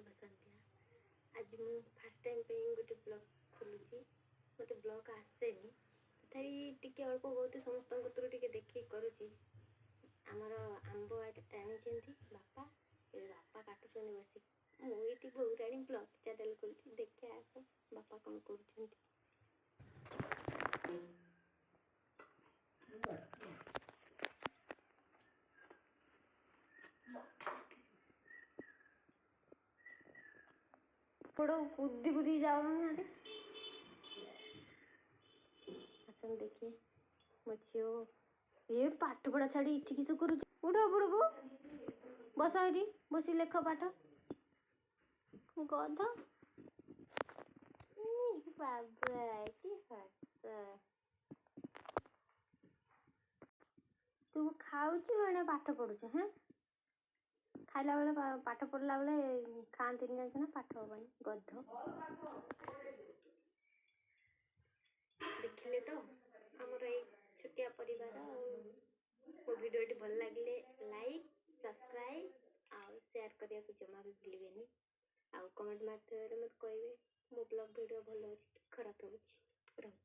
शुभ संध्या। आज मुझे fast time पे गोटे ब्लॉग खोलुची। मत ब्लॉग आसेनी तथापि टिके अल्प बहुत समस्त टी देखिए करुँची। आमर आंब टाणी बापा बापा काटुचंदी बस मुझे बहुराणी ब्लॉग चैनल खोलुची देखिए आस बापा कौन कर कूदी कूदी जाओ आसन देखिए मो झील ये पाठ पढ़ा छाड़ी इठी किस कर उठ उपर को बस ये बस लेख पाठ गध बाबा कि तू खाऊ पाठ पढ़ुच हाँ खाइला बेले पाठ पढ़ला बेले खाती ना पाठ हमानी गध देखिले तो आमर ये छोटिया परिवार मो वीडियो भल लगे लाइक सब्सक्राइब आउ शेयर करने को जमा भी भूलें आउ कमेंट माध्यम मत कहे मो ब्लॉग वीडियो भल खराब रोचे।